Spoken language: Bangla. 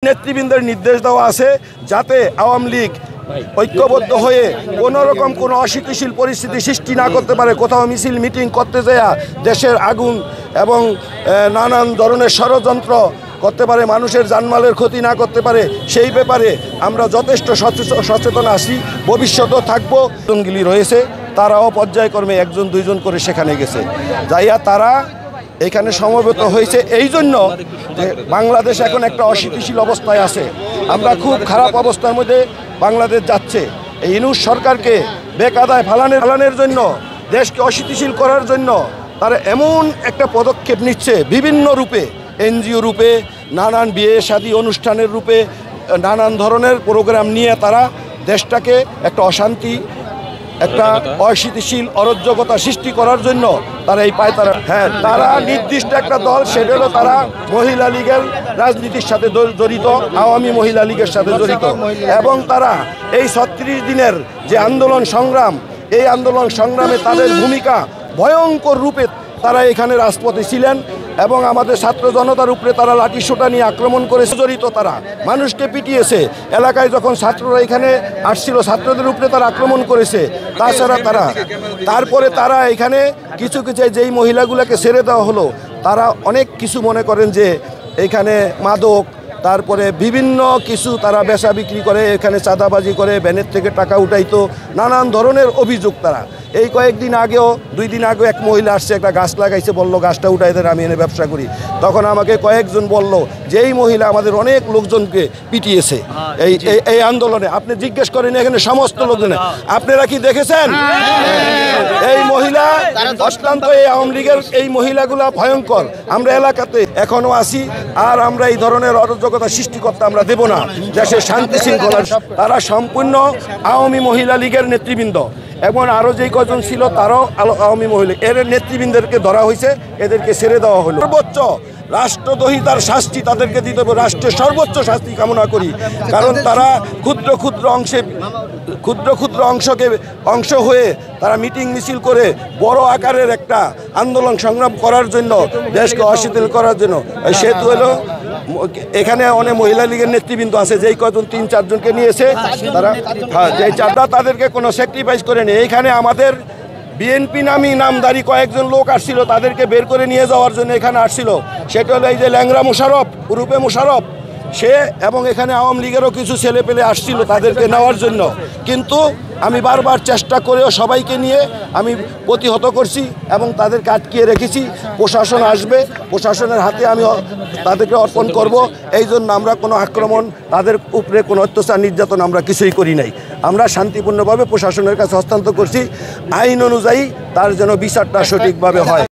নেতৃবৃন্দের নির্দেশ দেওয়া আছে যাতে আওয়ামী লীগ ঐক্যবদ্ধ হয়ে কোনো রকম কোনো অস্থিতিশীল পরিস্থিতি সৃষ্টি না করতে পারে, কোথাও মিছিল মিটিং করতে যায় দেশের আগুন এবং নানান ধরনের ষড়যন্ত্র করতে পারে, মানুষের জানমালের ক্ষতি না করতে পারে, সেই ব্যাপারে আমরা যথেষ্ট সচেতন আছি, ভবিষ্যতেও থাকবো। জঙ্গিলি রয়েছে, তারাও পর্যায়ক্রমে একজন দুইজন করে সেখানে গেছে, যাইয়া তারা এখানে সমবেত হয়েছে এই জন্য যে বাংলাদেশ এখন একটা অস্থিতিশীল অবস্থায় আছে। আমরা খুব খারাপ অবস্থার মধ্যে বাংলাদেশ যাচ্ছে। এই ইউনূস সরকারকে বেকায়দায় ফালানোর জন্য, দেশকে অস্থিতিশীল করার জন্য তারা এমন একটা পদক্ষেপ নিচ্ছে বিভিন্ন রূপে, এনজিও রূপে, নানান বিয়ে শাদী অনুষ্ঠানের রূপে, নানান ধরনের প্রোগ্রাম নিয়ে তারা দেশটাকে একটা অশান্তি, একটা অস্থিতিশীল অরাজকতা সৃষ্টি করার জন্য তারা এই পায়তারা। হ্যাঁ, তারা নির্দিষ্ট একটা দল, সেটা হলো তারা মহিলা লীগের রাজনীতির সাথে জড়িত, আওয়ামী মহিলা লীগের সাথে জড়িত, এবং তারা এই 36 দিনের যে আন্দোলন সংগ্রাম, এই আন্দোলন সংগ্রামে তাদের ভূমিকা ভয়ঙ্কর রূপে তারা এখানে রাজপথে ছিলেন এবং আমাদের ছাত্র জনতার উপরে তারা লাঠি সোটা নিয়ে আক্রমণ করে জড়িত। তারা মানুষকে পিটিয়েছে, এলাকায় যখন ছাত্ররা এখানে আসছিল ছাত্রদের উপরে তারা আক্রমণ করেছে। তাছাড়া তারপরে তারা এখানে কিছু যেই মহিলাগুলোকে ছেড়ে দেওয়া হলো, তারা অনেক কিছু মনে করেন যে এখানে মাদক, তারপরে বিভিন্ন কিছু তারা বেচা বিক্রি করে, এখানে চাঁদাবাজি করে, ব্যানের থেকে টাকা উঠাইতো, নানান ধরনের অভিযোগ। তারা এই কয়েকদিন আগেও, 2 দিন আগেও এক মহিলা আসছে, একটা গাছ লাগাইছে, বলল গাছটা উঠাই দেন, আমি এনে ব্যবসা করি। তখন আমাকে কয়েকজন বলল যে এই মহিলা আমাদের অনেক লোকজনকে পিটিয়েছে এই আন্দোলনে। আপনি জিজ্ঞেস করেন এখানে সমস্ত লোকজন, আপনারা কি দেখেছেন? এই মহিলা অত্যন্ত, এই আওয়ামী লীগের এই মহিলাগুলা ভয়ঙ্কর। আমরা এলাকাতে এখনো আছি, আর আমরা এই ধরনের অরাজকতা সৃষ্টি করতে আমরা দেব না। দেশের শান্তি শৃঙ্খলা তারা সম্পূর্ণ আওয়ামী মহিলা লীগের নেতৃবৃন্দ এবং আরও যেই কজন ছিল তারাও আওয়ামী মহিলা, এর নেতৃবৃন্দকে ধরা হয়েছে, এদেরকে ছেড়ে দেওয়া হলো। সর্বোচ্চ রাষ্ট্রদ্রোহিতার শাস্তি তাদেরকে দিতে হবে, রাষ্ট্রের সর্বোচ্চ শাস্তি কামনা করি। কারণ তারা ক্ষুদ্র ক্ষুদ্র অংশ হয়ে তারা মিটিং মিছিল করে বড় আকারের একটা আন্দোলন সংগ্রাম করার জন্য, দেশকে অশিথিল করার জন্য। সেতু হলো এখানে অনেক মহিলা লীগের নেতৃবৃন্দ আছে, যেই কজন 3-4 জনকে নিয়েছে তারা, যেই চারটা তাদেরকে কোনো স্যাক্রিফাইস করেনি। এইখানে আমাদের বিএনপি নামদারি কয়েকজন লোক আসছিল, তাদেরকে বের করে নিয়ে যাওয়ার জন্য এখানে আসছিল। সেটা হলো এই যে ল্যাংরা মোশারফ, রূপে মোশারফ, সে এবং এখানে আওয়ামী লীগেরও কিছু ছেলে পেলে আসছিল তাদেরকে নেওয়ার জন্য। কিন্তু আমি বারবার চেষ্টা করেও সবাইকে নিয়ে আমি প্রতিহত করছি এবং তাদেরকে আটকিয়ে রেখেছি। প্রশাসন আসবে, প্রশাসনের হাতে আমি তাদেরকে অর্পণ করব। এই জন্য আমরা কোনো আক্রমণ, তাদের উপরে কোনো অত্যাচার নির্যাতন আমরা কিছুই করি নাই। আমরা শান্তিপূর্ণভাবে প্রশাসনের কাছে হস্তান্তর করছি, আইন অনুযায়ী তার যেন বিচারটা সঠিকভাবে হয়।